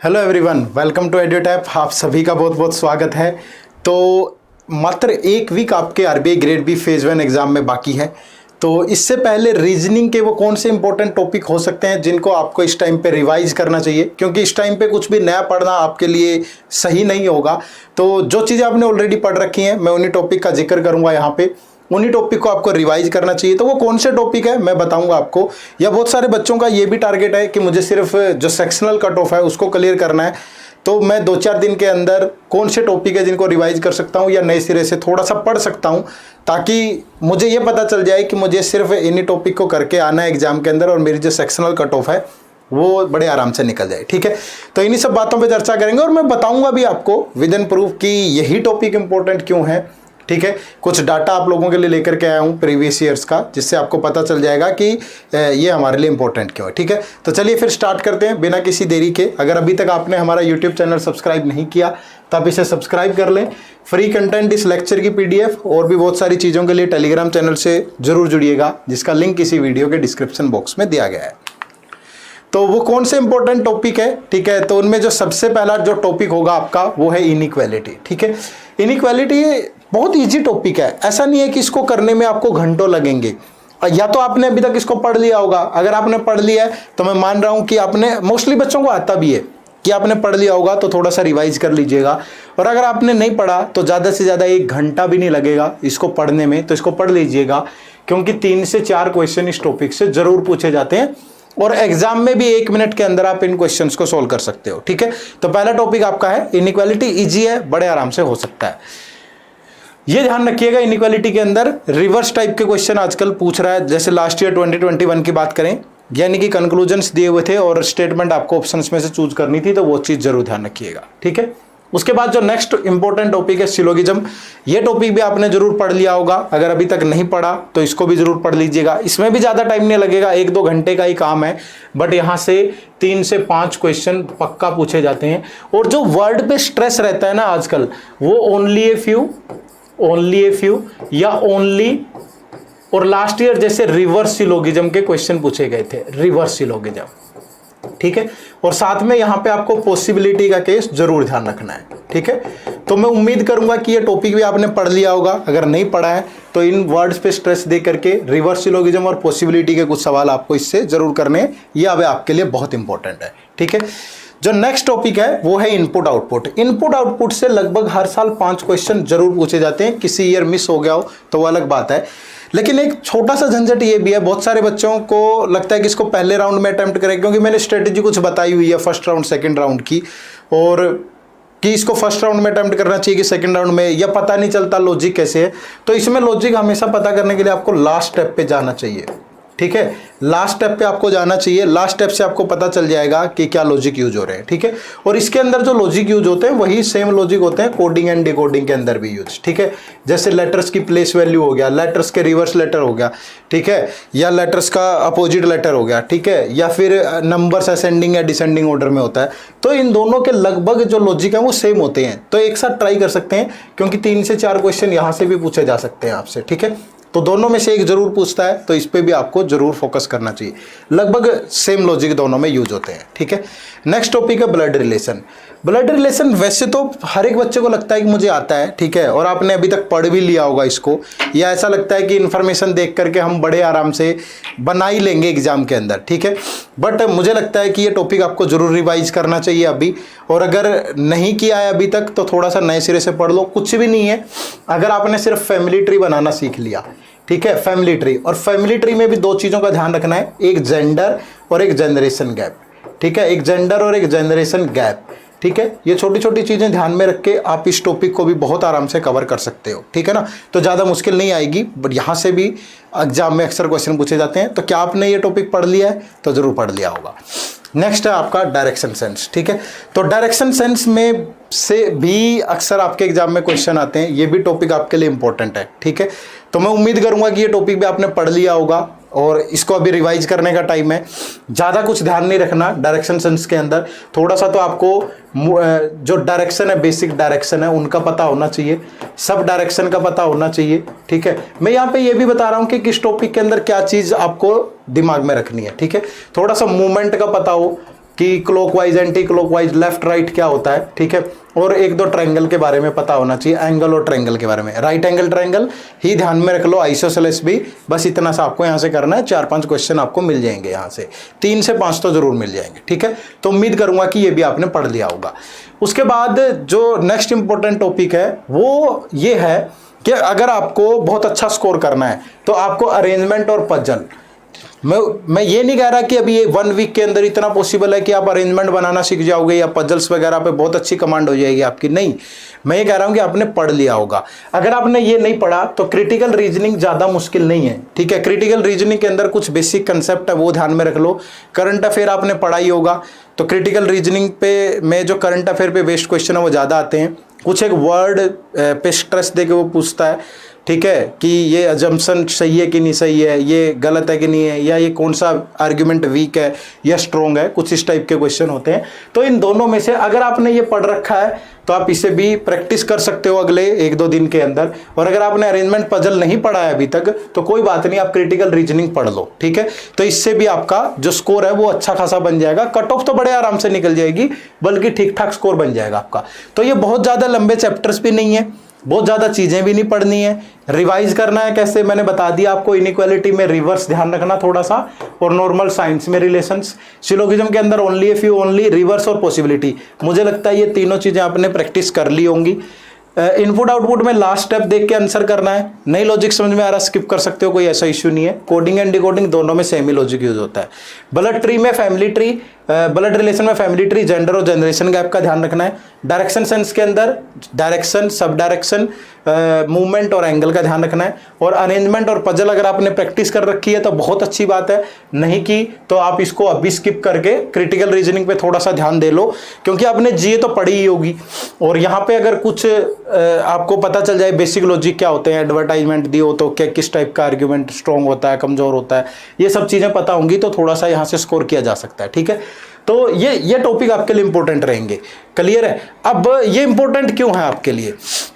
Hello everyone, welcome to Edutap. आप सभी का बहुत बहुत स्वागत है। तो मात्र एक वीक आपके RBI grade B phase 1 exam में बाकी है। तो इससे पहले रीजनिंग के वो कौन से इंपॉर्टेंट टॉपिक हो सकते हैं जिनको आपको इस टाइम पे रिवाइज करना चाहिए, क्योंकि इस टाइम पे कुछ भी नया पढ़ना आपके लिए सही नहीं होगा। तो जो चीज़ें आपने ऑलरेडी पढ़ रखी हैं मैं उन्हीं टॉपिक का जिक्र करूँगा यहाँ पे। उन्हीं टॉपिक को आपको रिवाइज करना चाहिए। तो वो कौन से टॉपिक है मैं बताऊंगा आपको। या बहुत सारे बच्चों का ये भी टारगेट है कि मुझे सिर्फ जो सेक्शनल कट ऑफ है उसको क्लियर करना है। तो मैं 2-4 दिन के अंदर कौन से टॉपिक है जिनको रिवाइज कर सकता हूँ या नए सिरे से थोड़ा सा पढ़ सकता हूँ, ताकि मुझे ये पता चल जाए कि मुझे सिर्फ इन्हीं टॉपिक को करके आना है एग्जाम के अंदर और मेरी जो सेक्शनल कट ऑफ है वो बड़े आराम से निकल जाए। ठीक है, तो इन्हीं सब बातों पे चर्चा करेंगे और मैं बताऊंगा भी आपको विद इन प्रूफ कि यही टॉपिक इंपॉर्टेंट क्यों है। ठीक है, कुछ डाटा आप लोगों के लिए लेकर के आया हूँ प्रीवियस ईयर्स का, जिससे आपको पता चल जाएगा कि ये हमारे लिए इंपॉर्टेंट क्यों है। ठीक है, तो चलिए फिर स्टार्ट करते हैं बिना किसी देरी के। अगर अभी तक आपने हमारा यूट्यूब चैनल सब्सक्राइब नहीं किया तो आप इसे सब्सक्राइब कर लें। फ्री कंटेंट इस लेक्चर की पीडीएफ और भी बहुत सारी चीज़ों के लिए टेलीग्राम चैनल से जरूर जुड़िएगा, जिसका लिंक इसी वीडियो के डिस्क्रिप्शन बॉक्स में दिया गया है। तो वो कौन से इंपॉर्टेंट टॉपिक है, ठीक है, तो उनमें जो सबसे पहला जो टॉपिक होगा आपका वो है इनइक्वालिटी। ठीक है, इनइक्वालिटी बहुत इजी टॉपिक है, ऐसा नहीं है कि इसको करने में आपको घंटों लगेंगे। या तो आपने अभी तक इसको पढ़ लिया होगा, अगर आपने पढ़ लिया है तो मैं मान रहा हूं कि आपने, मोस्टली बच्चों को आता भी है कि आपने पढ़ लिया होगा, तो थोड़ा सा रिवाइज कर लीजिएगा। और अगर आपने नहीं पढ़ा तो ज़्यादा से ज़्यादा 1 घंटा भी नहीं लगेगा इसको पढ़ने में, तो इसको पढ़ लीजिएगा, क्योंकि 3 से 4 क्वेश्चन इस टॉपिक से जरूर पूछे जाते हैं और एग्जाम में भी 1 मिनट के अंदर आप इन क्वेश्चंस को सोल्व कर सकते हो। ठीक है, तो पहला टॉपिक आपका है इनइक्वालिटी। इजी है, बड़े आराम से हो सकता है। ये ध्यान रखिएगा, इनइक्वालिटी के अंदर रिवर्स टाइप के क्वेश्चन आजकल पूछ रहा है। जैसे लास्ट ईयर 2021 की बात करें, यानी कि कंक्लूजन्स दिए हुए थे और स्टेटमेंट आपको ऑप्शंस में से चूज करनी थी, तो वो चीज जरूर ध्यान रखिएगा। ठीक है, उसके बाद जो नेक्स्ट इंपॉर्टेंट टॉपिक है सिलोगिज्म। ये टॉपिक भी आपने जरूर पढ़ लिया होगा, अगर अभी तक नहीं पढ़ा तो इसको भी जरूर पढ़ लीजिएगा। इसमें भी ज़्यादा टाइम नहीं लगेगा, 1-2 घंटे का ही काम है, बट यहाँ से 3 से 5 क्वेश्चन पक्का पूछे जाते हैं। और जो वर्ड पे स्ट्रेस रहता है ना आजकल, वो ओनली ए फ्यू या ओनली, और लास्ट ईयर जैसे रिवर्स सिलोगिज्म के क्वेश्चन पूछे गए थे, रिवर्स सिलोगिज्म। ठीक है, और साथ में यहां पे आपको पॉसिबिलिटी का केस जरूर ध्यान रखना है। ठीक है, तो मैं उम्मीद करूंगा कि ये टॉपिक भी आपने पढ़ लिया होगा। अगर नहीं पढ़ा है तो इन वर्ड्स पे स्ट्रेस दे करके रिवर्स सिलोगिज्म और पॉसिबिलिटी के कुछ सवाल आपको इससे जरूर करने हैं, ये अब आपके लिए बहुत इंपॉर्टेंट है। ठीक है, जो नेक्स्ट टॉपिक है वो है इनपुट आउटपुट। इनपुट आउटपुट से लगभग हर साल 5 क्वेश्चन जरूर पूछे जाते हैं, किसी ईयर मिस हो गया हो तो वो अलग बात है। लेकिन एक छोटा सा झंझट ये भी है, बहुत सारे बच्चों को लगता है कि इसको पहले राउंड में अटेम्प्ट करें, क्योंकि मैंने स्ट्रेटेजी कुछ बताई हुई है फर्स्ट राउंड सेकंड राउंड की, और कि इसको फर्स्ट राउंड में अटेम्प्ट करना चाहिए कि सेकंड राउंड में, या पता नहीं चलता लॉजिक कैसे है। तो इसमें लॉजिक हमेशा पता करने के लिए आपको लास्ट स्टेप पे जाना चाहिए। ठीक है, लास्ट स्टेप पे आपको जाना चाहिए, लास्ट स्टेप से आपको पता चल जाएगा कि क्या लॉजिक यूज हो रहे हैं। ठीक है, और इसके अंदर जो लॉजिक यूज होते हैं वही सेम लॉजिक होते हैं कोडिंग एंड डिकोडिंग के अंदर भी यूज। ठीक है, जैसे लेटर्स की प्लेस वैल्यू हो गया, लेटर्स के रिवर्स लेटर हो गया, ठीक है, या लेटर्स का अपोजिट लेटर हो गया, ठीक है, या फिर नंबर्स असेंडिंग या डिसेंडिंग ऑर्डर में होता है। तो इन दोनों के लगभग जो लॉजिक है वो सेम होते हैं, तो एक साथ ट्राई कर सकते हैं, क्योंकि 3 से 4 क्वेश्चन यहाँ से भी पूछे जा सकते हैं आपसे। ठीक है, तो दोनों में से एक जरूर पूछता है, तो इस पे भी आपको जरूर फोकस करना चाहिए। लगभग सेम लॉजिक दोनों में यूज होते हैं। ठीक है, नेक्स्ट टॉपिक है ब्लड रिलेशन। ब्लड रिलेशन वैसे तो हर एक बच्चे को लगता है कि मुझे आता है, ठीक है, और आपने अभी तक पढ़ भी लिया होगा इसको, या ऐसा लगता है कि इन्फॉर्मेशन देख करके हम बड़े आराम से बना ही लेंगे एग्जाम के अंदर। ठीक है, बट मुझे लगता है कि ये टॉपिक आपको जरूर रिवाइज करना चाहिए अभी, और अगर नहीं किया है अभी तक तो थोड़ा सा नए सिरे से पढ़ लो। कुछ भी नहीं है, अगर आपने सिर्फ फैमिली ट्री बनाना सीख लिया, ठीक है, फैमिली ट्री, और फैमिली ट्री में भी 2 चीज़ों का ध्यान रखना है, एक जेंडर और एक जनरेशन गैप। ठीक है, एक जेंडर और एक जनरेशन गैप। ठीक है, ये छोटी छोटी चीज़ें ध्यान में रख के आप इस टॉपिक को भी बहुत आराम से कवर कर सकते हो। ठीक है ना, तो ज़्यादा मुश्किल नहीं आएगी, बट यहाँ से भी एग्जाम में अक्सर क्वेश्चन पूछे जाते हैं। तो क्या आपने ये टॉपिक पढ़ लिया है? तो जरूर पढ़ लिया होगा। नेक्स्ट है आपका डायरेक्शन सेंस। ठीक है, तो डायरेक्शन सेंस में से भी अक्सर आपके एग्जाम में क्वेश्चन आते हैं, ये भी टॉपिक आपके लिए इंपॉर्टेंट है। ठीक है, तो मैं उम्मीद करूंगा कि ये टॉपिक भी आपने पढ़ लिया होगा और इसको अभी रिवाइज करने का टाइम है। ज़्यादा कुछ ध्यान नहीं रखना डायरेक्शन सेंस के अंदर, थोड़ा सा तो आपको जो डायरेक्शन है, बेसिक डायरेक्शन है, उनका पता होना चाहिए, सब डायरेक्शन का पता होना चाहिए। ठीक है, मैं यहाँ पे ये भी बता रहा हूँ कि किस टॉपिक के अंदर क्या चीज़ आपको दिमाग में रखनी है। ठीक है, थोड़ा सा मूवमेंट का पता हो कि clockwise, anti clockwise, left right क्या होता है, ठीक है। और एक दो ट्रायंगल के बारे में पता होना चाहिए, एंगल और ट्रायंगल के बारे में। राइट एंगल ट्रायंगल ही ध्यान में रख लो, आइसोसेलेस भी, बस इतना सा आपको यहाँ से करना है। 4-5 क्वेश्चन आपको मिल जाएंगे यहाँ से, 3 से 5 तो जरूर मिल जाएंगे, ठीक है। तो उम्मीद करूंगा कि ये भी आपने पढ़ लिया होगा। उसके बाद जो नेक्स्ट इंपॉर्टेंट टॉपिक है वो ये है कि अगर आपको बहुत अच्छा स्कोर करना है तो आपको अरेंजमेंट और पजल, मैं ये नहीं कह रहा कि अभी ये 1 वीक के अंदर इतना पॉसिबल है कि आप अरेंजमेंट बनाना सीख जाओगे या पजल्स वगैरह पे बहुत अच्छी कमांड हो जाएगी आपकी, नहीं। मैं ये कह रहा हूं कि आपने पढ़ लिया होगा। अगर आपने ये नहीं पढ़ा तो क्रिटिकल रीजनिंग ज़्यादा मुश्किल नहीं है, ठीक है। क्रिटिकल रीजनिंग के अंदर कुछ बेसिक कंसेप्ट है, वो ध्यान में रख लो। करंट अफेयर आपने पढ़ा ही होगा, तो क्रिटिकल रीजनिंग पे में जो करंट अफेयर पे बेस्ड क्वेश्चन है वो ज़्यादा आते हैं। कुछ एक वर्ड पे स्ट्रेस दे के वो पूछता है, ठीक है, कि ये अजम्पशन सही है कि नहीं सही है, ये गलत है कि नहीं है, या ये कौन सा आर्ग्यूमेंट वीक है या स्ट्रॉन्ग है, कुछ इस टाइप के क्वेश्चन होते हैं। तो इन दोनों में से अगर आपने ये पढ़ रखा है तो आप इसे भी प्रैक्टिस कर सकते हो अगले 1-2 दिन के अंदर। और अगर आपने अरेंजमेंट पजल नहीं पढ़ा है अभी तक तो कोई बात नहीं, आप क्रिटिकल रीजनिंग पढ़ लो, ठीक है। तो इससे भी आपका जो स्कोर है वो अच्छा खासा बन जाएगा। कट ऑफ तो बड़े आराम से निकल जाएगी, बल्कि ठीक ठाक स्कोर बन जाएगा आपका। तो ये बहुत ज़्यादा लंबे चैप्टर्स भी नहीं है, बहुत ज़्यादा चीज़ें भी नहीं पढ़नी है। रिवाइज करना है कैसे, मैंने बता दिया आपको। इनइक्वालिटी में रिवर्स ध्यान रखना थोड़ा सा, और नॉर्मल साइंस में रिलेशंस। सिलोगिज्म के अंदर only if you only, reverse और पॉसिबिलिटी। मुझे लगता है ये तीनों चीज़ें आपने प्रैक्टिस कर ली होंगी। इनपुट आउटपुट में लास्ट स्टेप देख के आंसर करना है। नई लॉजिक समझ में आ रहा, स्किप कर सकते हो, कोई ऐसा इश्यू नहीं है। कोडिंग एंड डिकोडिंग दोनों में सेम ही लॉजिक यूज होता है। ब्लड ट्री में फैमिली ट्री, ब्लड रिलेशन में फैमिली ट्री, जेंडर और जनरेशन गैप का ध्यान रखना है। डायरेक्शन सेंस के अंदर डायरेक्शन, सब डायरेक्शन, मूवमेंट और एंगल का ध्यान रखना है। और अरेंजमेंट और पजल अगर आपने प्रैक्टिस कर रखी है तो बहुत अच्छी बात है, नहीं की तो आप इसको अभी स्किप करके क्रिटिकल रीजनिंग पे थोड़ा सा ध्यान दे लो, क्योंकि आपने जीए तो पढ़ी ही होगी। और यहाँ पे अगर कुछ आपको पता चल जाए बेसिक लॉजिक क्या होते हैं, एडवर्टाइजमेंट दी हो तो क्या किस टाइप का आर्ग्यूमेंट स्ट्रॉन्ग होता है, कमजोर होता है, ये सब चीज़ें पता होंगी तो थोड़ा सा यहाँ से स्कोर किया जा सकता है, ठीक है। तो ये टॉपिक आपके लिए इंपॉर्टेंट रहेंगे, क्लियर है। अब ये इंपॉर्टेंट क्यों है आपके लिए,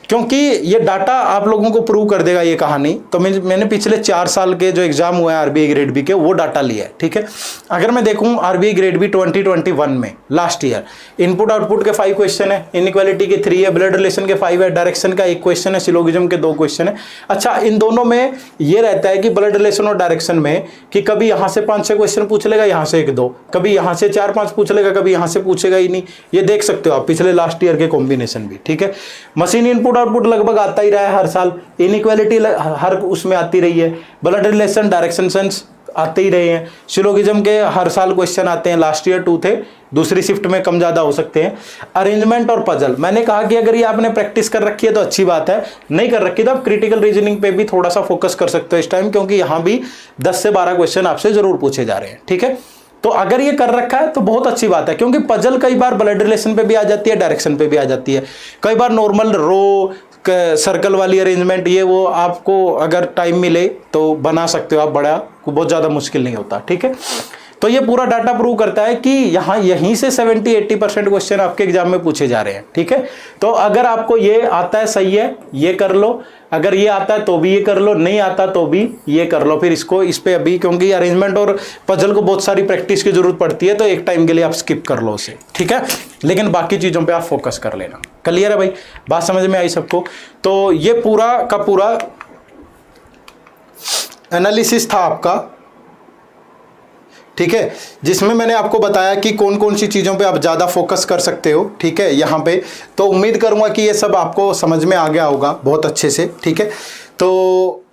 क्योंकि ये डाटा आप लोगों को प्रूव कर देगा ये कहानी। तो मैंने पिछले 4 साल के जो एग्जाम हुए हैं आरबीआई ग्रेड बी के, वो डाटा लिया है, ठीक है। अगर मैं देखूं आरबीआई ग्रेड बी 2021 में लास्ट ईयर, इनपुट आउटपुट के 5 क्वेश्चन है, इनइक्वालिटी के 3 है, ब्लड रिलेशन के 5 है, डायरेक्शन का 1 क्वेश्चन है, सिलोगिज्म के 2 क्वेश्चन है। अच्छा, इन दोनों में ये रहता है कि ब्लड रिलेशन और डायरेक्शन में कि कभी यहाँ से 5-6 क्वेश्चन पूछ लेगा, यहाँ से 1-2, कभी यहाँ से 4-5 पूछ लेगा, कभी यहाँ से पूछेगा ही नहीं। ये देख सकते हो आप पिछले लास्ट ईयर के कॉम्बिनेशन भी, ठीक है। मशीन इनपुट आउटपुट लगभग आता ही रहा है हर साल, इनइक्वालिटी हर उसमें आती रही है, ब्लड रिलेशन, डायरेक्शन सेंस आते ही रहे हैं, सिलोगिज्म के हर साल क्वेश्चन आते हैं, लास्ट ईयर 2 थे, दूसरी शिफ्ट में कम ज्यादा हो सकते हैं। अरेंजमेंट और पजल, मैंने कहा कि अगर ये आपने प्रैक्टिस कर रखी है तो अच्छी बात है, नहीं कर रखी तो आप क्रिटिकल रीजनिंग पे भी थोड़ा सा फोकस कर सकते हो इस टाइम, क्योंकि यहां भी 10 से 12 क्वेश्चन आपसे जरूर पूछे जा रहे हैं, ठीक है। तो अगर ये कर रखा है तो बहुत अच्छी बात है, क्योंकि पजल कई बार ब्लड रिलेशन पे भी आ जाती है, डायरेक्शन पे भी आ जाती है, कई बार नॉर्मल रो सर्कल वाली अरेंजमेंट, ये वो आपको अगर टाइम मिले तो बना सकते हो आप, बड़ा बहुत ज़्यादा मुश्किल नहीं होता, ठीक है। तो ये पूरा डाटा प्रूव करता है कि यहाँ यहीं से 70-80% क्वेश्चन आपके एग्जाम में पूछे जा रहे हैं, ठीक है। तो अगर आपको ये आता है, सही है, ये कर लो, अगर ये आता है तो भी ये कर लो, नहीं आता तो भी ये कर लो। फिर इसको इस पे अभी, क्योंकि अरेंजमेंट और पजल को बहुत सारी प्रैक्टिस की जरूरत पड़ती है, तो एक टाइम के लिए आप स्किप कर लो उसे, ठीक है। लेकिन बाकी चीज़ों पे आप फोकस कर लेना। क्लियर है भाई, बात समझ में आई सबको। तो ये पूरा का पूरा एनालिसिस था आपका, ठीक है, जिसमें मैंने आपको बताया कि कौन कौन सी चीज़ों पे आप ज़्यादा फोकस कर सकते हो, ठीक है, यहाँ पे। तो उम्मीद करूँगा कि ये सब आपको समझ में आ गया होगा बहुत अच्छे से, ठीक है। तो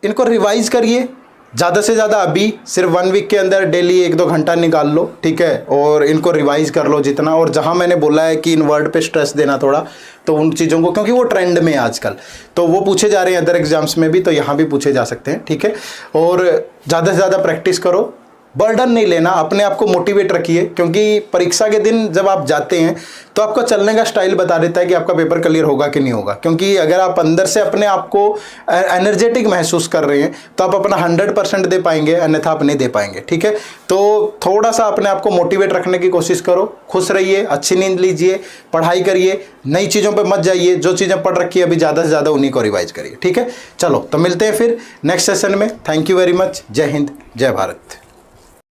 इनको रिवाइज करिए ज़्यादा से ज़्यादा, अभी सिर्फ 1 वीक के अंदर डेली 1-2 घंटा निकाल लो, ठीक है, और इनको रिवाइज कर लो जितना। और जहाँ मैंने बोला है कि इन वर्ड पे स्ट्रेस देना थोड़ा, तो उन चीज़ों को, क्योंकि वो ट्रेंड में है आजकल, तो वो पूछे जा रहे हैं अदर एग्जाम्स में भी, तो यहाँ भी पूछे जा सकते हैं, ठीक है। और ज़्यादा से ज़्यादा प्रैक्टिस करो, बर्डन नहीं लेना, अपने आप को मोटिवेट रखिए, क्योंकि परीक्षा के दिन जब आप जाते हैं तो आपका चलने का स्टाइल बता देता है कि आपका पेपर क्लियर होगा कि नहीं होगा। क्योंकि अगर आप अंदर से अपने आप को एनर्जेटिक महसूस कर रहे हैं तो आप अपना 100% दे पाएंगे, अन्यथा आप नहीं दे पाएंगे, ठीक है। तो थोड़ा सा अपने आप को मोटिवेट रखने की कोशिश करो, खुश रहिए, अच्छी नींद लीजिए, पढ़ाई करिए, नई चीज़ों पर मत जाइए, जो चीज़ें पढ़ रखी है अभी ज़्यादा से ज़्यादा उन्हीं को रिवाइज करिए, ठीक है। चलो, तो मिलते हैं फिर नेक्स्ट सेशन में। Thank you very much. जय हिंद, जय भारत।